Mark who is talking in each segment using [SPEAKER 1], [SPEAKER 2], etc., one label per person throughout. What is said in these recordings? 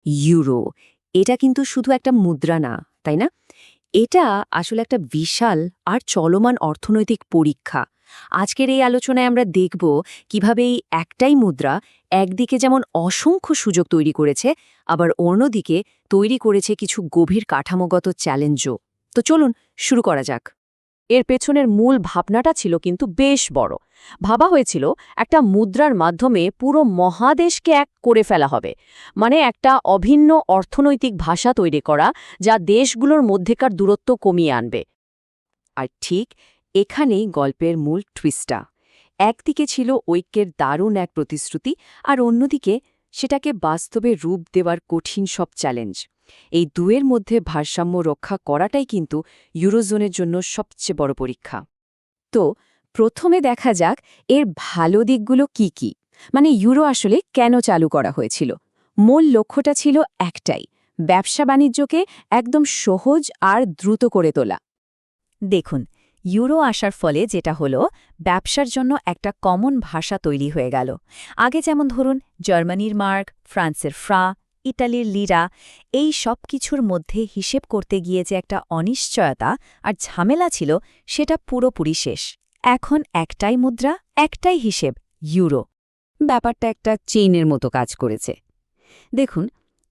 [SPEAKER 1] Euro, এটা কিন্তু শুধু একটা মুদ্রা না, তাই না? এটা আসলে একটা বিশাল আর চলমান অর্থনৈতিক পরীক্ষা। আজকের এই আলোচনায় আমরা দেখব কিভাবে এই একটাই মুদ্রা একদিকে যেমন অসংখ্য সুযোগ তৈরি করেছে, আবার অন্যদিকে তৈরি করেছে কিছু গভীর কাঠামোগত চ্যালেঞ্জও। তো চলুন শুরু করা যাক।
[SPEAKER 2] এর পেছনের মূল ভাবনাটা ছিল কিন্তু বেশ বড়। ভাবা হয়েছিল একটা মুদ্রার মাধ্যমে পুরো মহাদেশকে এক করে ফেলা হবে, মানে একটা অভিন্ন অর্থনৈতিক ভাষা তৈরি করা যা দেশগুলোর মধ্যেকার দূরত্ব কমিয়ে আনবে।
[SPEAKER 1] আর ঠিক এখানেই গল্পের মূল টুইস্টটা। একদিকে ছিল ঐক্যের দারুণ এক প্রতিশ্রুতি, আর অন্যদিকে সেটাকে বাস্তবে রূপ দেওয়ার কঠিন সব চ্যালেঞ্জ। এই দুয়ের মধ্যে ভারসাম্য রক্ষা করাটাই কিন্তু ইউরোজোনের জন্য সবচেয়ে বড় পরীক্ষা। তো প্রথমে দেখা যাক এর ভালো দিকগুলো কি কি। মানে ইউরো আসলে কেন চালু করা হয়েছিল। মূল লক্ষ্যটা ছিল একটাই, ব্যবসা বাণিজ্যকে একদম সহজ আর দ্রুত করে তোলা।
[SPEAKER 3] দেখুন, ইউরো আসার ফলে যেটা হলো, ব্যবসার জন্য একটা কমন ভাষা তৈরি হয়ে গেল। আগে যেমন ধরুন জার্মানির মার্ক, ফ্রান্সের ফ্রা, ইটালির লিরা, এই সব কিছুর মধ্যে হিসেব করতে গিয়ে যে একটা অনিশ্চয়তা আর ঝামেলা ছিল, সেটা পুরোপুরি শেষ। এখন একটাই মুদ্রা, একটাই হিসেব, ইউরো।
[SPEAKER 1] ব্যাপারটা একটা চেইনের মতো কাজ করেছে। দেখুন,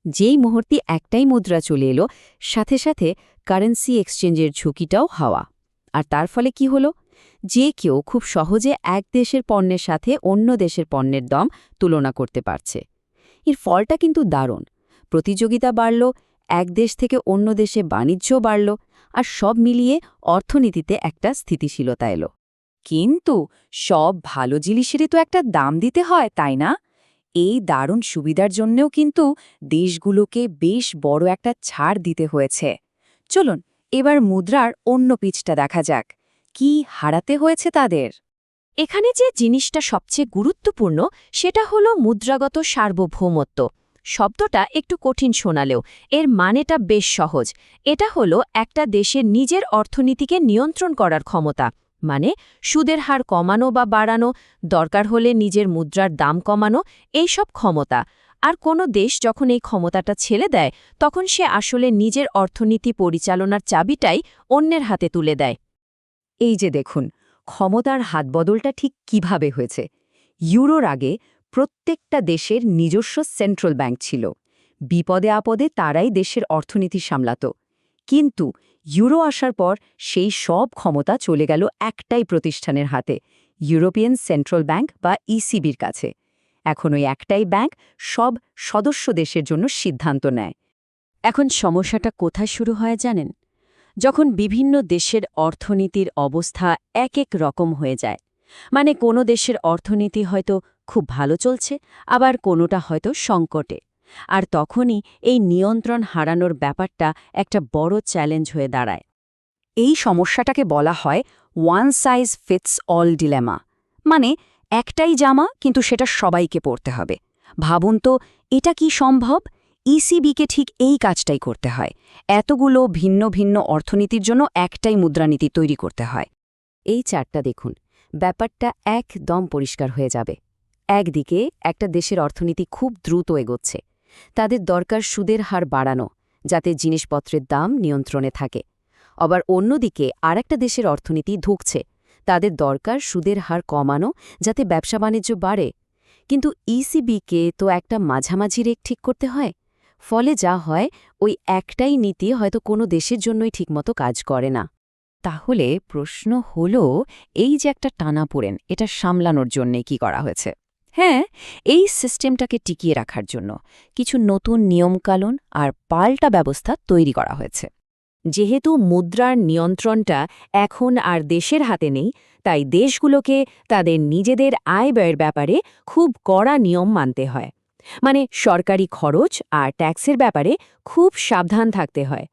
[SPEAKER 1] যেই মুহূর্তে একটাই মুদ্রা চলে এলো, সাথে সাথে কারেন্সি এক্সচেঞ্জের ঝুঁকিটাও হাওয়া। আর তার ফলে কি হলো, যে কেউ খুব সহজে এক দেশের পণ্যের সাথে অন্য দেশের পণ্যের দাম তুলনা করতে পারছে। এর ফলটা কিন্তু দারুণ। প্রতিযোগিতা বাড়ল, এক দেশ থেকে অন্য দেশে বাণিজ্য বাড়ল, আর সব মিলিয়ে অর্থনীতিতে একটা স্থিতিশীলতা এলো। কিন্তু সব ভালো জিনিসেরই তো একটা দাম দিতে হয়, তাই না? এই দারুণ সুবিধার জন্যও কিন্তু দেশগুলোকে বেশ বড় একটা ছাড় দিতে হয়েছে। চলুন এবার মুদ্রার অন্য পিচটা দেখা যাক। কি হারাতে হয়েছে তাদের?
[SPEAKER 2] এখানে যে জিনিসটা সবচেয়ে গুরুত্বপূর্ণ সেটা হলো মুদ্রাগত সার্বভৌমত্ব। শব্দটা একটু কঠিন শোনালেও এর মানেটা বেশ সহজ। এটা হলো একটা দেশের নিজের অর্থনীতিকে নিয়ন্ত্রণ করার ক্ষমতা। মানে সুদের হার কমানো বা বাড়ানো, দরকার হলে নিজের মুদ্রার দাম কমানো, এই সব ক্ষমতা। আর কোনো দেশ যখন এই ক্ষমতাটা ছেড়ে দেয়, তখন সে আসলে নিজের অর্থনীতি পরিচালনার চাবিটাই অন্যের হাতে তুলে দেয়।
[SPEAKER 1] এই যে দেখুন, ক্ষমতার হাতবদলটা ঠিক কিভাবে হয়েছে। ইউরোর আগে প্রত্যেকটা দেশের নিজস্ব সেন্ট্রাল ব্যাংক ছিল। বিপদে আপদে তারাই দেশের অর্থনীতি সামলাত। কিন্তু ইউরো আসার পর সেই সব ক্ষমতা চলে গেল একটাই প্রতিষ্ঠানের হাতে, ইউরোপিয়ান সেন্ট্রাল ব্যাংক বা ইসিবির কাছে। এখন ওই একটাই ব্যাংক সব সদস্য দেশের জন্য সিদ্ধান্ত নেয়।
[SPEAKER 2] এখন সমস্যাটা কোথায় শুরু হয় জানেন? যখন বিভিন্ন দেশের অর্থনীতির অবস্থা এক এক রকম হয়ে যায়। মানে কোনো দেশের অর্থনীতি হয়তো খুব ভালো চলছে, আবার কোনোটা হয়তো সংকটে। আর তখনই এই নিয়ন্ত্রণ হারানোর ব্যাপারটা একটা বড় চ্যালেঞ্জ হয়ে দাঁড়ায়।
[SPEAKER 1] এই সমস্যাটাকে বলা হয় one size fits all dilemma. মানে একটাই জামা, কিন্তু সেটা সবাইকে পরতে হবে। ভাবুন তো, এটা কি সম্ভব? ইসিবিকে ঠিক এই কাজটাই করতে হয়। এতগুলো ভিন্ন ভিন্ন অর্থনীতির জন্য একটাই মুদ্রানীতি তৈরি করতে হয়। এই চারটা দেখুন, ব্যাপারটা একদম পরিষ্কার হয়ে যাবে। একদিকে একটা দেশের অর্থনীতি খুব দ্রুত এগোচ্ছে। তাদের দরকার সুদের হার বাড়ানো, যাতে জিনিসপত্রের দাম নিয়ন্ত্রণে থাকে। আবার অন্যদিকে আরেকটা দেশের অর্থনীতি ধুঁকছে। তাদের দরকার সুদের হার কমানো, যাতে ব্যবসা বাণিজ্য বাড়ে। কিন্তু ইসিবিকে তো একটা মাঝামাঝি রেখ ঠিক করতে হয়। ফলে যা হয়, ওই একটাই নীতি হয়তো কোনো দেশের জন্যই ঠিকমতো কাজ করে না। তাহলে প্রশ্ন হলো, এই যে একটা টানাপোড়েন, এটা সামলানোর জন্যে কি করা হয়েছে? হ্যাঁ, এই সিস্টেমটাকে টিকিয়ে রাখার জন্য কিছু নতুন নিয়মকানুন আর পাল্টা ব্যবস্থা তৈরি করা হয়েছে। যেহেতু মুদ্রার নিয়ন্ত্রণটা এখন আর দেশের হাতে নেই, তাই দেশগুলোকে তাদের নিজেদের আয়-ব্যয়ের ব্যাপারে খুব কড়া নিয়ম মানতে হয়। মানে সরকারি খরচ আর ট্যাক্সের ব্যাপারে খুব সাবধান থাকতে হয়।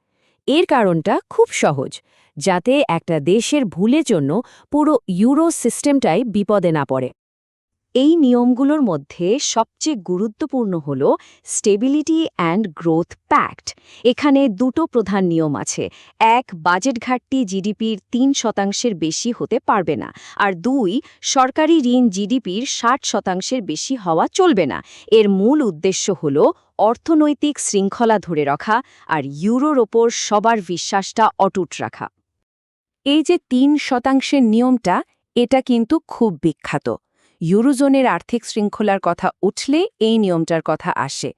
[SPEAKER 1] এর কারণটা খুব সহজ, যাতে একটা দেশের ভুলের জন্য পুরো ইউরো সিস্টেমটাই বিপদে না পড়ে। এই নিয়মগুলোর মধ্যে সবচেয়ে গুরুত্বপূর্ণ হল স্টেবিলিটি অ্যান্ড গ্রোথ প্যাক্ট। এখানে দুটো প্রধান নিয়ম আছে। এক, বাজেট ঘাটতি জিডিপির ৩% বেশি হতে পারবে না, আর ২, সরকারি ঋণ জিডিপির ৬০% বেশি হওয়া চলবে না। এর মূল উদ্দেশ্য হল অর্থনৈতিক শৃঙ্খলা ধরে রাখা আর ইউরোর ওপর সবার বিশ্বাসটা অটুট রাখা।
[SPEAKER 2] এই যে ৩% নিয়মটা, এটা কিন্তু খুব বিখ্যাত। ইউরোজোনের আর্থিক শৃঙ্খলার কথা উঠলে এই নিয়মটার কথা আসে।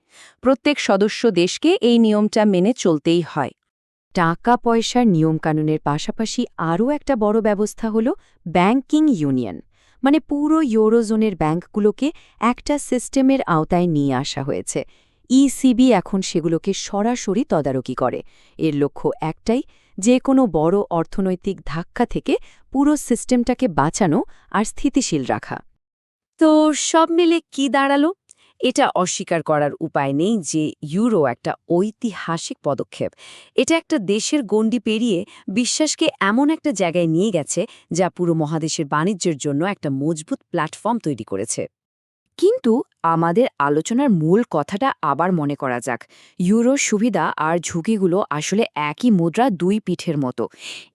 [SPEAKER 2] প্রত্যেক সদস্য দেশকে এই নিয়মটা মেনে চলতেই হয়।
[SPEAKER 3] টাকা পয়সার নিয়মকানুনের পাশাপাশি আরও একটা বড় ব্যবস্থা হল ব্যাংকিং ইউনিয়ন। মানে পুরো ইউরোজোনের ব্যাংকগুলোকে একটা সিস্টেমের আওতায় নিয়ে আসা হয়েছে। ইসিবি এখন সেগুলোকে সরাসরি তদারকি করে। এর লক্ষ্য একটাই, যে কোনো বড় অর্থনৈতিক ধাক্কা থেকে পুরো সিস্টেমটাকে বাঁচানো আর স্থিতিশীল রাখা।
[SPEAKER 1] তো সব মিলে কি দাঁড়ালো? এটা অস্বীকার করার উপায় নেই যে ইউরো একটা ঐতিহাসিক পদক্ষেপ। এটা একটা দেশের গণ্ডি পেরিয়ে বিশ্বাসকে এমন একটা জায়গায় নিয়ে গেছে যা পুরো মহাদেশের বাণিজ্যের জন্য একটা মজবুত প্ল্যাটফর্ম তৈরি করেছে। কিন্তু আমাদের আলোচনার মূল কথাটা আবার মনে করা যাক। ইউরোর সুবিধা আর ঝুঁকিগুলো আসলে একই মুদ্রা দুই পিঠের মতো।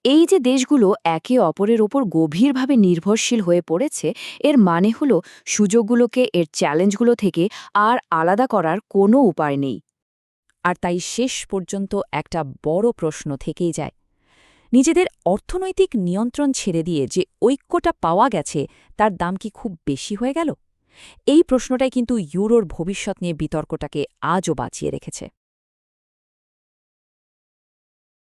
[SPEAKER 1] এই যে দেশগুলো একে অপরের ওপর গভীরভাবে নির্ভরশীল হয়ে পড়েছে, এর মানে হলো সুযোগগুলোকে এর চ্যালেঞ্জগুলো থেকে আর আলাদা করার কোনো উপায় নেই।
[SPEAKER 3] আর তাই শেষ পর্যন্ত একটা বড় প্রশ্ন থেকেই যায়, নিজেদের অর্থনৈতিক নিয়ন্ত্রণ ছেড়ে দিয়ে যে ঐক্যটা পাওয়া গেছে তার দাম কি খুব বেশি হয়ে গেল? এই প্রশ্নটাই কিন্তু ইউরোর ভবিষ্যৎ নিয়ে বিতর্কটাকে আজও বাঁচিয়ে রেখেছে।